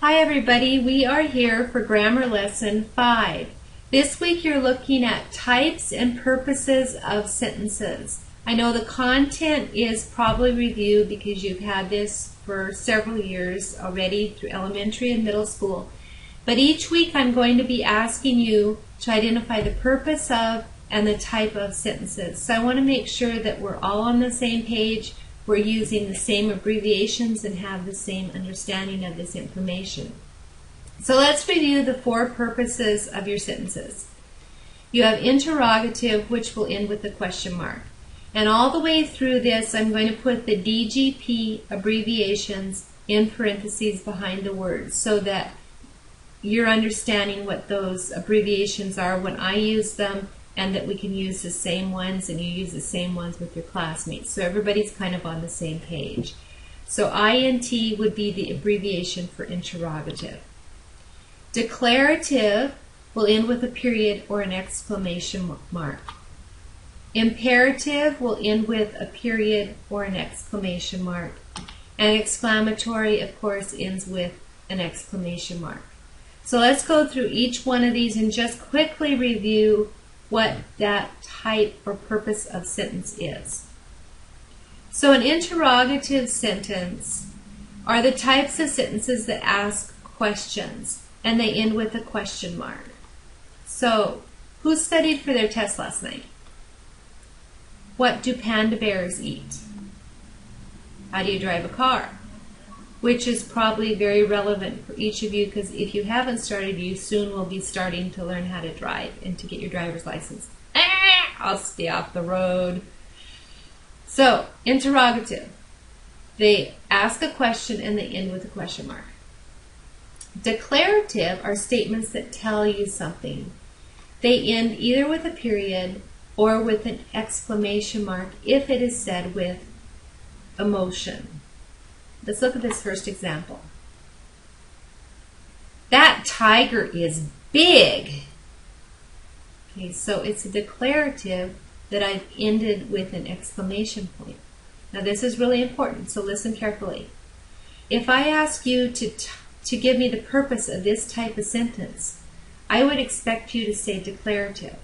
Hi everybody, we are here for Grammar Lesson 5. This week you're looking at types and purposes of sentences. I know the content is probably reviewed because you've had this for several years already through elementary and middle school. But each week I'm going to be asking you to identify the purpose of and the type of sentences. So I want to make sure that we're all on the same page, we're using the same abbreviations and have the same understanding of this information. So let's review the 4 purposes of your sentences. You have interrogative, which will end with a question mark. And all the way through this, I'm going to put the DGP abbreviations in parentheses behind the words so that you're understanding what those abbreviations are when I use them, and that we can use the same ones and you use the same ones with your classmates. So everybody's kind of on the same page. So INT would be the abbreviation for interrogative. Declarative will end with a period or an exclamation mark. Imperative will end with a period or an exclamation mark. And exclamatory, of course, ends with an exclamation mark. So let's go through each one of these and just quickly review what that type or purpose of sentence is. So an interrogative sentence are the types of sentences that ask questions and they end with a question mark. So, who studied for their test last night? What do panda bears eat? How do you drive a car? Which is probably very relevant for each of you, because if you haven't started, you soon will be starting to learn how to drive and to get your driver's license. I'll stay off the road. So, interrogative. They ask a question and they end with a question mark. Declarative are statements that tell you something. They end either with a period or with an exclamation mark if it is said with emotion. Let's look at this first example. That tiger is big. Okay, so it's a declarative that I've ended with an exclamation point. Now this is really important, so listen carefully. If I ask you to give me the purpose of this type of sentence, I would expect you to say declarative.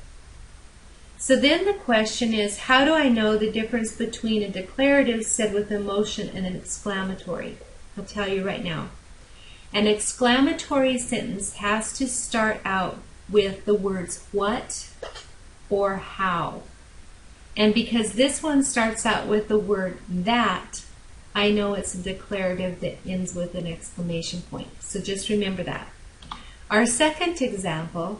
So then the question is, how do I know the difference between a declarative said with emotion and an exclamatory? I'll tell you right now. An exclamatory sentence has to start out with the words what or how. And because this one starts out with the word that, I know it's a declarative that ends with an exclamation point. So just remember that. Our second example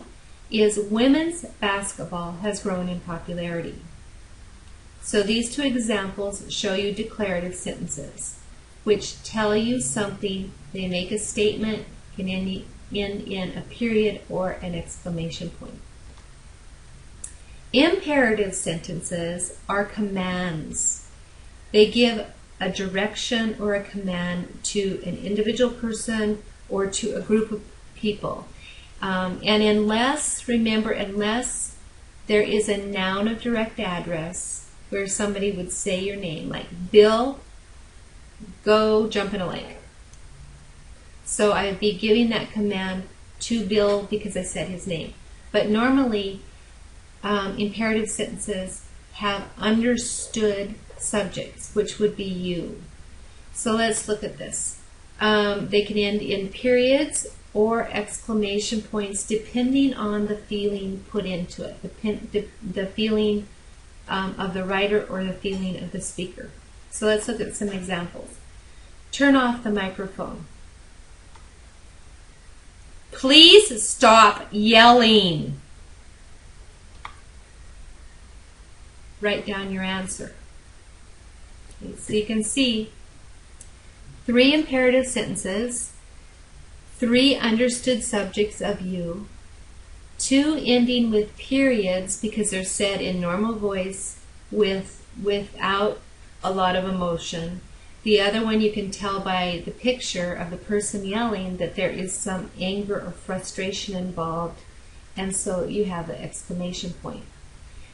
is women's basketball has grown in popularity. So these 2 examples show you declarative sentences, which tell you something. They make a statement, can end in a period or an exclamation point. Imperative sentences are commands. They give a direction or a command to an individual person or to a group of people. And unless there is a noun of direct address where somebody would say your name, like Bill, go jump in a lake. So I would be giving that command to Bill because I said his name. But normally, imperative sentences have understood subjects, which would be you. So let's look at this. They can end in periods or exclamation points depending on the feeling put into it, the feeling of the writer or the feeling of the speaker. So let's look at some examples. Turn off the microphone. Please stop yelling. Write down your answer. Okay, so you can see 3 imperative sentences, 3 understood subjects of you, 2 ending with periods because they're said in normal voice without a lot of emotion. The other one you can tell by the picture of the person yelling that there is some anger or frustration involved, and so you have the exclamation point.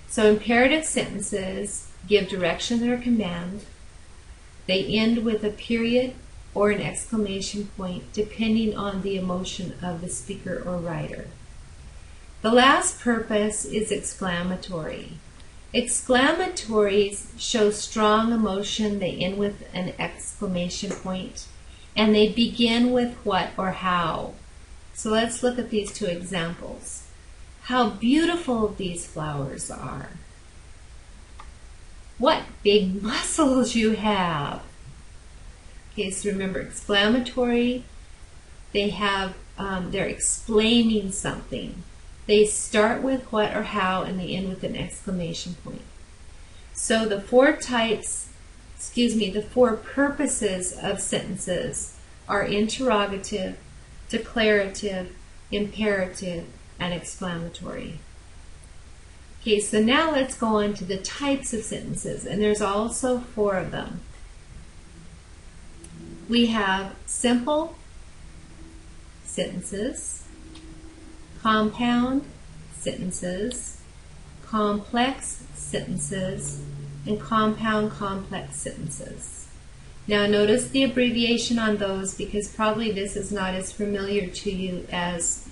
So imperative sentences give direction or command. They end with a period or an exclamation point, depending on the emotion of the speaker or writer. The last purpose is exclamatory. Exclamatories show strong emotion. They end with an exclamation point, and they begin with what or how. So let's look at these two examples. How beautiful these flowers are. What big muscles you have. Okay, so remember, exclamatory, they're explaining something. They start with what or how, and they end with an exclamation point. So the four purposes of sentences are interrogative, declarative, imperative, and exclamatory. Okay, so now let's go on to the types of sentences, and there's also 4 of them. We have simple sentences, compound sentences, complex sentences, and compound complex sentences. Now notice the abbreviation on those, because probably this is not as familiar to you as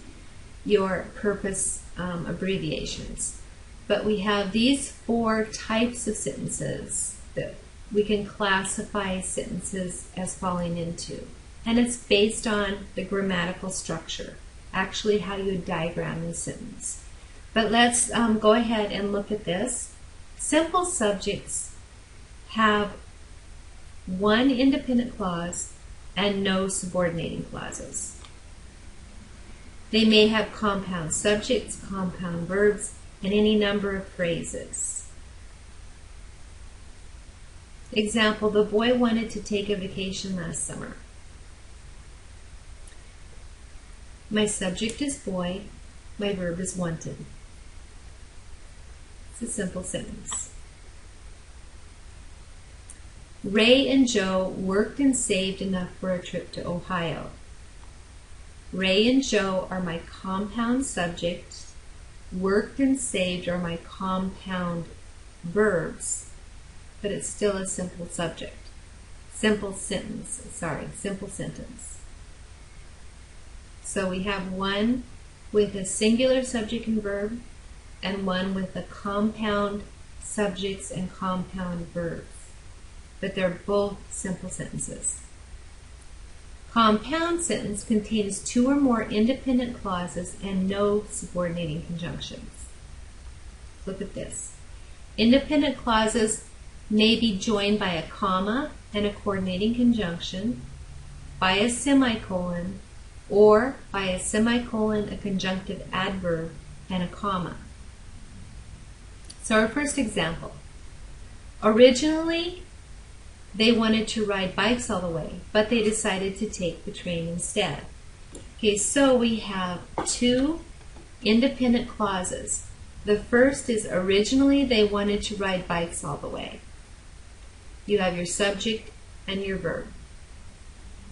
your purpose abbreviations. But we have these 4 types of sentences that we can classify sentences as falling into. And it's based on the grammatical structure, actually how you diagram the sentence. But let's go ahead and look at this. Simple subjects have 1 independent clause and no subordinating clauses. They may have compound subjects, compound verbs, and any number of phrases. Example, the boy wanted to take a vacation last summer. My subject is boy, my verb is wanted. It's a simple sentence. Ray and Joe worked and saved enough for a trip to Ohio. Ray and Joe are my compound subjects. Worked and saved are my compound verbs, but it's still a simple subject. Simple sentence. So we have one with a singular subject and verb, and one with a compound subjects and compound verbs. But they're both simple sentences. Compound sentence contains 2 or more independent clauses and no subordinating conjunctions. Look at this. Independent clauses may be joined by a comma and a coordinating conjunction, by a semicolon, or by a semicolon, a conjunctive adverb, and a comma. So our first example. Originally, they wanted to ride bikes all the way, but they decided to take the train instead. Okay, so we have 2 independent clauses. The first is originally they wanted to ride bikes all the way. You have your subject and your verb.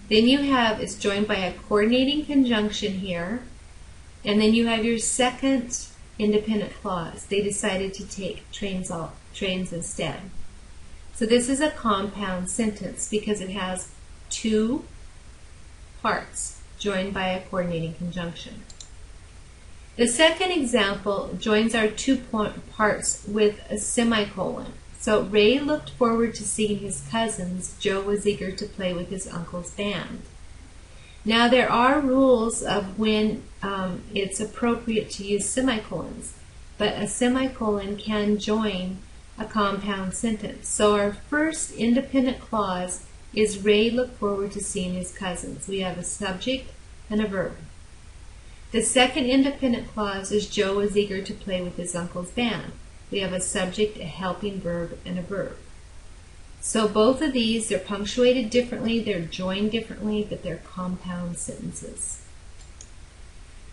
Then you have, it's joined by a coordinating conjunction here, and then you have your second independent clause. They decided to take trains instead. So this is a compound sentence because it has 2 parts joined by a coordinating conjunction. The second example joins our 2 parts with a semicolon. So Ray looked forward to seeing his cousins. Joe was eager to play with his uncle's band. Now there are rules of when it's appropriate to use semicolons, but a semicolon can join a compound sentence. So our first independent clause is Ray looked forward to seeing his cousins. We have a subject and a verb. The second independent clause is Joe was eager to play with his uncle's band. We have a subject, a helping verb, and a verb. So both of these, they're punctuated differently, they're joined differently, but they're compound sentences.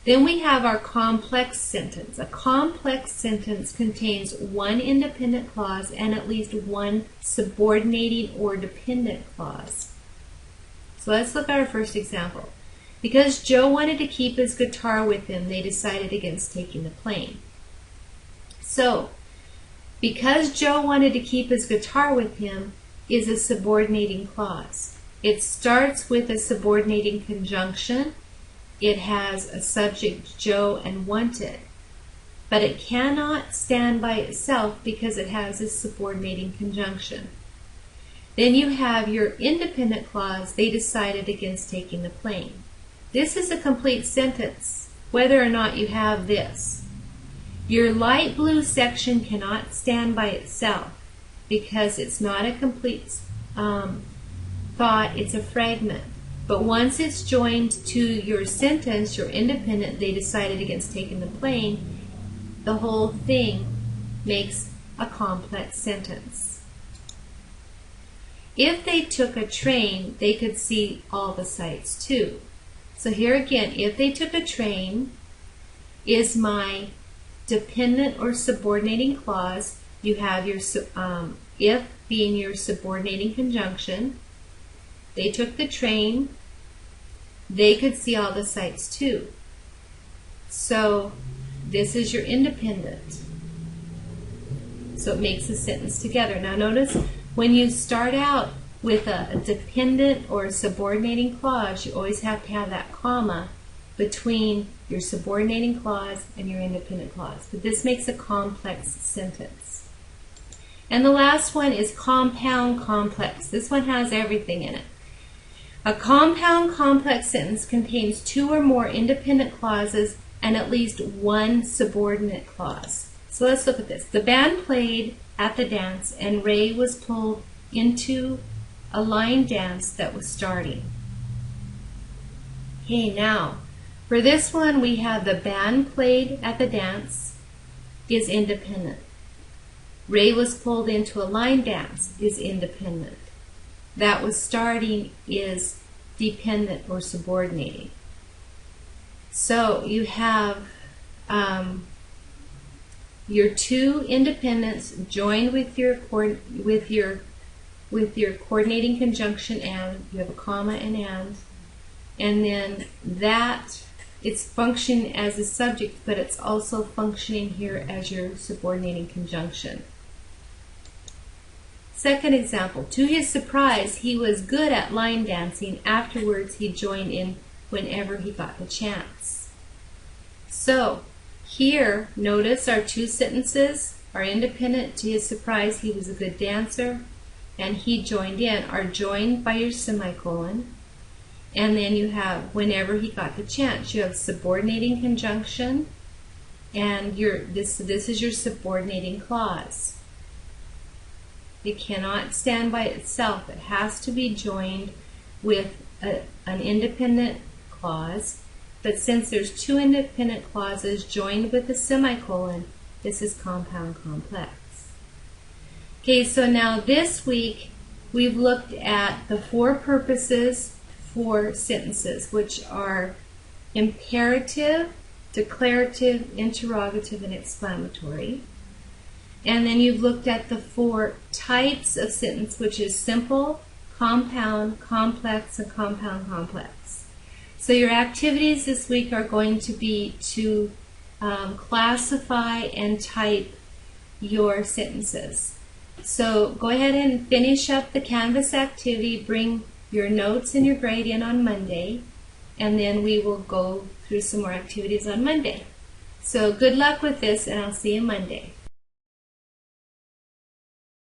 Then we have our complex sentence. A complex sentence contains 1 independent clause and at least 1 subordinating or dependent clause. So let's look at our first example. Because Joe wanted to keep his guitar with him, they decided against taking the plane. So, because Joe wanted to keep his guitar with him is a subordinating clause. It starts with a subordinating conjunction. It has a subject, Joe, and wanted. But it cannot stand by itself because it has a subordinating conjunction. Then you have your independent clause, they decided against taking the plane. This is a complete sentence, whether or not you have this. Your light blue section cannot stand by itself because it's not a complete thought, it's a fragment. But once it's joined to your sentence, your independent, they decided against taking the plane, the whole thing makes a complex sentence. If they took a train, they could see all the sights too. So here again, if they took a train is my dependent or subordinating clause. You have your if being your subordinating conjunction. They took the train, they could see all the sights too. So this is your independent. So it makes a sentence together. Now notice when you start out with a dependent or a subordinating clause, you always have to have that comma between your subordinating clause and your independent clause. But this makes a complex sentence. And the last one is compound complex. This one has everything in it. A compound complex sentence contains two or more independent clauses and at least one subordinate clause. So let's look at this. The band played at the dance and Ray was pulled into a line dance that was starting. Okay, now for this one we have the band played at the dance is independent. Ray was pulled into a line dance is independent. That was starting is dependent or subordinating. So you have your two independents joined with your coordinating conjunction and. You have a comma and then that it's functioning as a subject, but it's also functioning here as your subordinating conjunction. Second example, to his surprise, he was good at line dancing. Afterwards, he joined in whenever he got the chance. So, here, notice our two sentences are independent. To his surprise, he was a good dancer, and he joined in, are joined by your semicolon. And then you have whenever he got the chance. You have subordinating conjunction, and this is your subordinating clause. It cannot stand by itself. It has to be joined with an independent clause. But since there's two independent clauses joined with a semicolon, this is compound complex. Okay, so now this week we've looked at the four purposes for sentences, which are imperative, declarative, interrogative, and exclamatory. And then you've looked at the four types of sentence, which is simple, compound, complex, and compound complex. So your activities this week are going to be to classify and type your sentences. So go ahead and finish up the Canvas activity, bring your notes and your grade in on Monday, and then we will go through some more activities on Monday. So good luck with this, and I'll see you Monday.